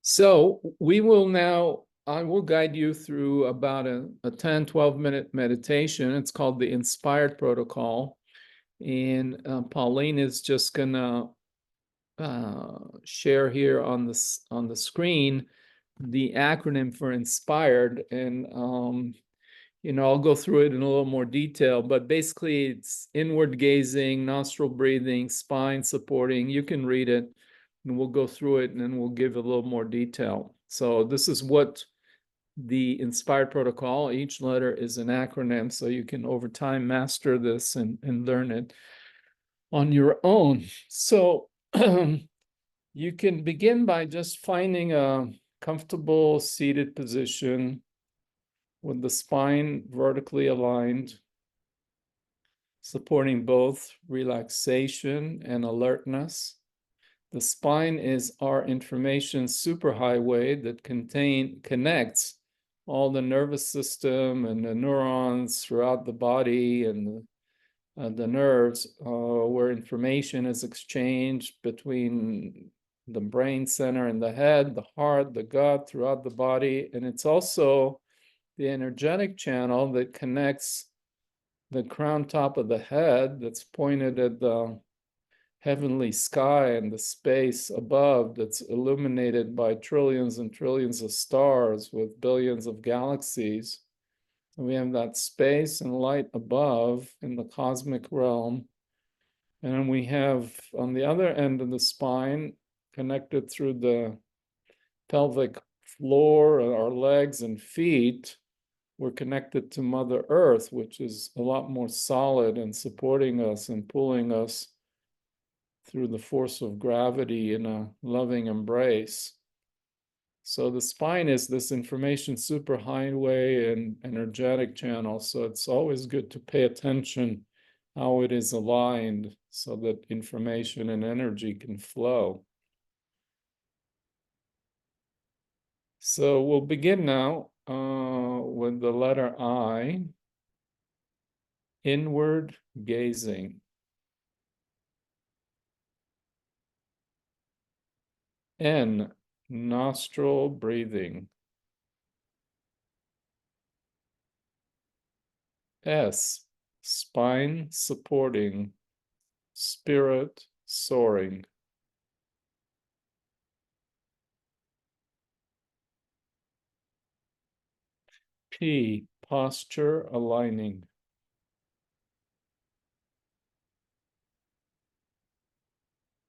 So we will now, I will guide you through about a 10, 12-minute meditation. It's called the Inspired Protocol. And Pauline is just gonna share here on the screen the acronym for Inspired. And I'll go through it in a little more detail, but basically it's inward gazing, nostril breathing, spine supporting. You can read it and we'll go through it and then we'll give a little more detail. So this is what the Inspired Protocol, each letter is an acronym, so you can over time master this and learn it on your own. So you can begin by just finding a comfortable seated position with the spine vertically aligned, supporting both relaxation and alertness. The spine is our information superhighway that connects all the nervous system and the neurons throughout the body and the nerves, where information is exchanged between the brain center and the head, the heart, the gut, throughout the body. And it's also the energetic channel that connects the crown top of the head that's pointed at the heavenly sky and the space above that's illuminated by trillions and trillions of stars with billions of galaxies. And we have that space and light above in the cosmic realm. And then we have on the other end of the spine, connected through the pelvic floor, our legs and feet, we're connected to Mother Earth, which is a lot more solid and supporting us and pulling us through the force of gravity in a loving embrace. So the spine is this information superhighway and energetic channel. So it's always good to pay attention how it is aligned so that information and energy can flow. So we'll begin now with the letter I, inward gazing. N, nostril breathing. S, spine supporting, spirit soaring. P, posture aligning.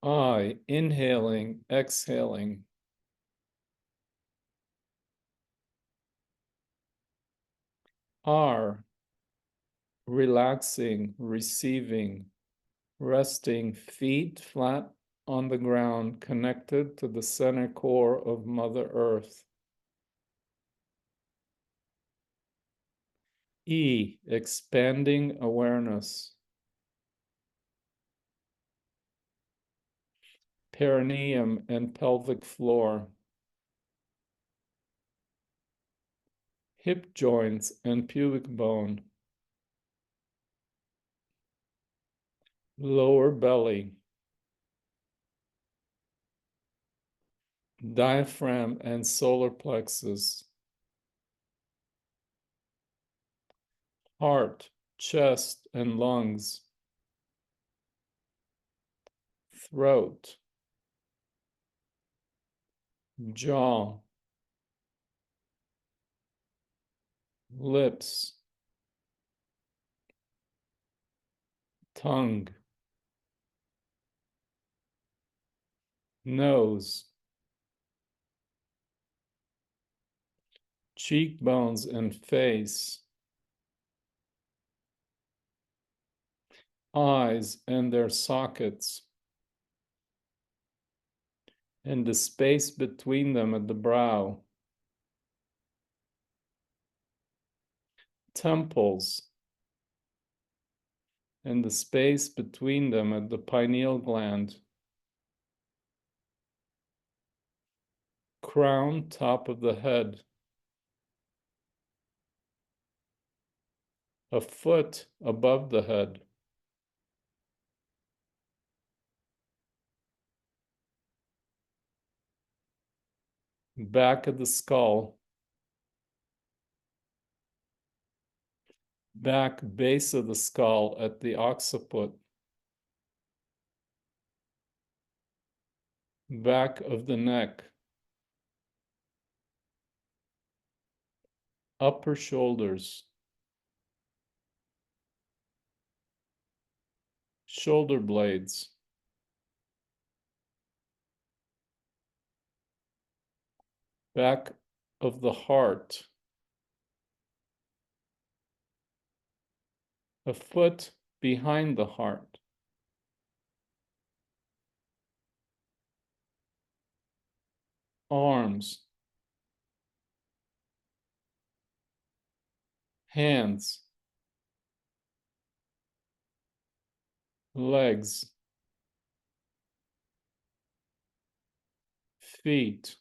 I, inhaling, exhaling. R, relaxing, receiving, resting, feet flat on the ground, connected to the center core of Mother Earth. E, expanding awareness. Perineum and pelvic floor. Hip joints and pubic bone. Lower belly. Diaphragm and solar plexus. Heart, chest, and lungs. Throat. Jaw. Lips. Tongue. Nose. Cheekbones and face. Eyes and their sockets. And the space between them at the brow. Temples. And the space between them at the pineal gland. Crown, top of the head. A foot above the head. back of the skull, back base of the skull at the occiput, back of the neck, upper shoulders, shoulder blades, back of the heart, a foot behind the heart, arms, hands, legs, feet,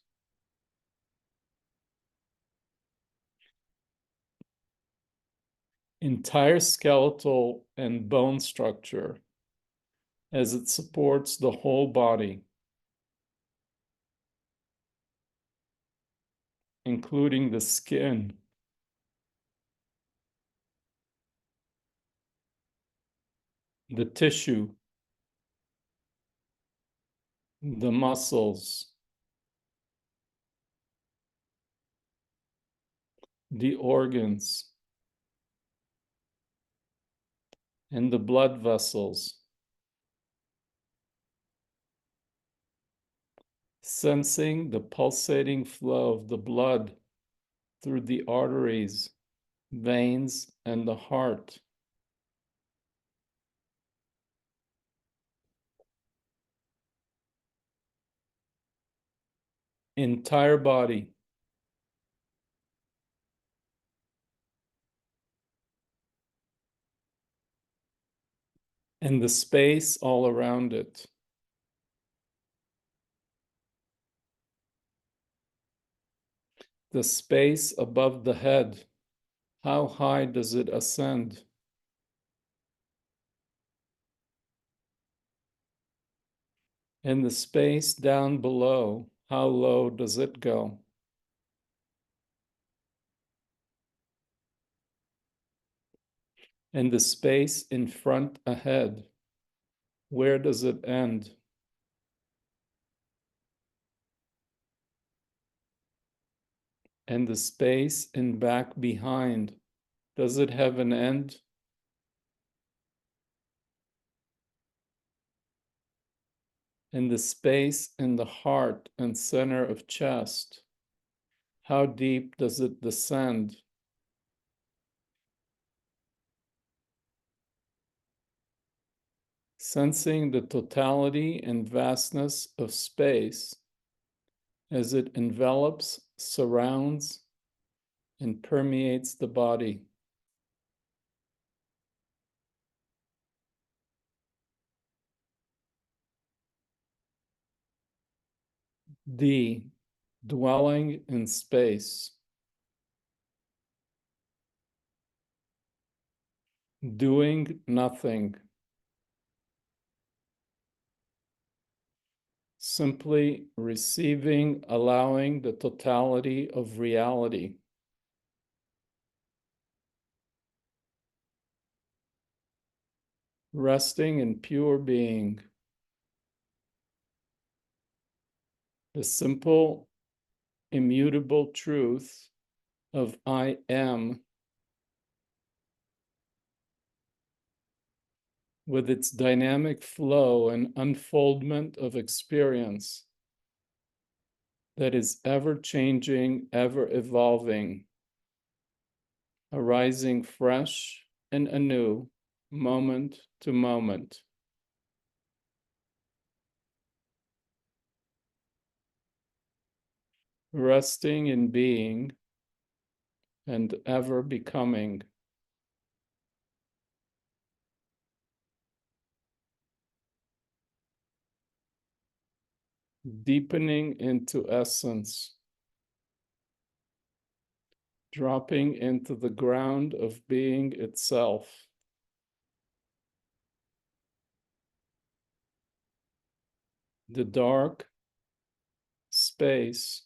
entire skeletal and bone structure as it supports the whole body, including the skin, the tissue, the muscles, the organs, and the blood vessels, sensing the pulsating flow of the blood through the arteries, veins, and the heart. Entire body, and the space all around it. The space above the head, how high does it ascend? And the space down below, how low does it go? And the space in front ahead, where does it end? And the space in back behind, does it have an end? And the space in the heart and center of chest, how deep does it descend? Sensing the totality and vastness of space as it envelops, surrounds, and permeates the body. D, dwelling in space. Doing nothing. Simply receiving, allowing the totality of reality. Resting in pure being. The simple, immutable truth of I am, with its dynamic flow and unfoldment of experience that is ever changing, ever evolving, arising fresh and anew, moment to moment. Resting in being and ever becoming. Deepening into essence, dropping into the ground of being itself. The dark space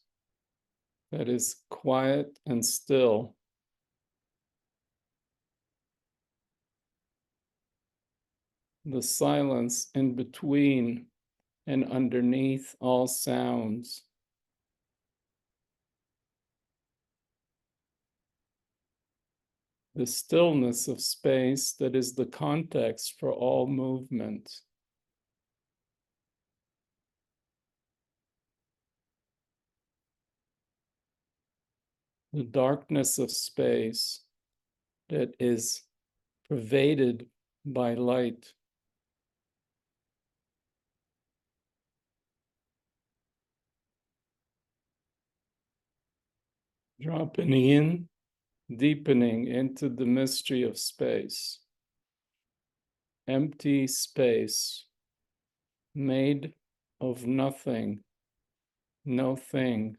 that is quiet and still. The silence in between and underneath all sounds. The stillness of space that is the context for all movement. The darkness of space that is pervaded by light. Dropping in, deepening into the mystery of space. Empty space, made of nothing, no thing,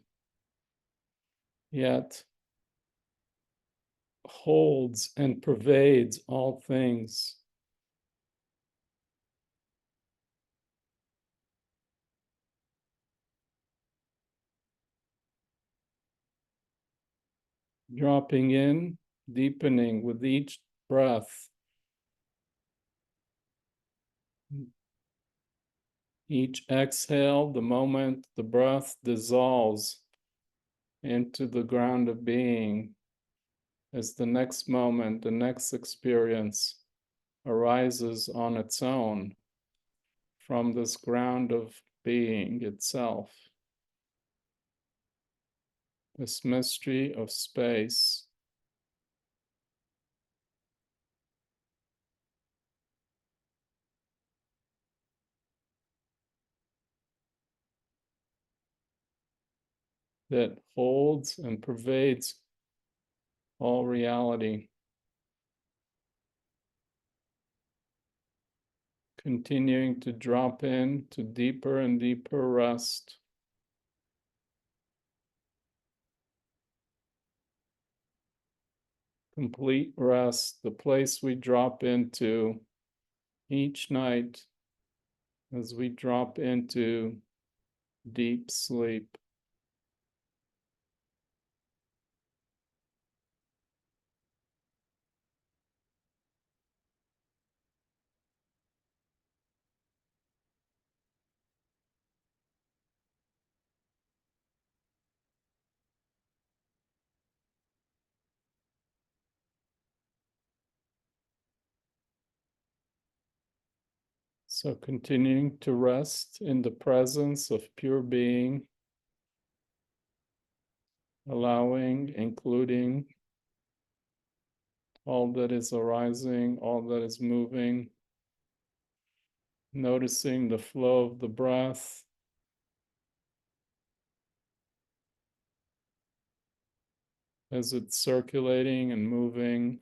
yet holds and pervades all things. Dropping in, deepening with each breath. Each exhale, the moment the breath dissolves into the ground of being, as the next moment, the next experience arises on its own from this ground of being itself, this mystery of space. That holds and pervades all reality. Continuing to drop in to deeper and deeper rest. Complete rest, the place we drop into each night as we drop into deep sleep. So continuing to rest in the presence of pure being, allowing, including all that is arising, all that is moving, noticing the flow of the breath, as it's circulating and moving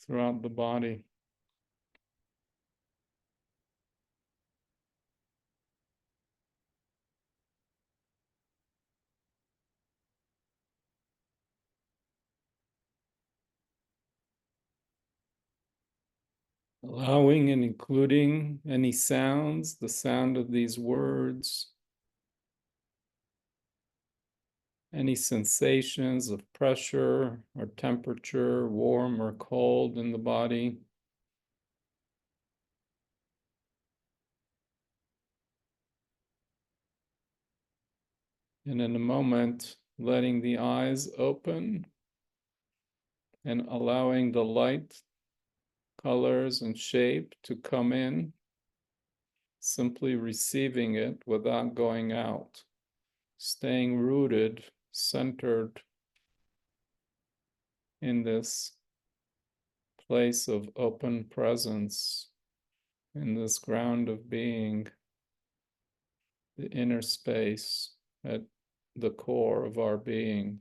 throughout the body. Allowing and including any sounds, the sound of these words, any sensations of pressure or temperature, warm or cold in the body. And in a moment, letting the eyes open and allowing the light, colors, and shape to come in, simply receiving it without going out, staying rooted, centered in this place of open presence, in this ground of being, the inner space at the core of our being.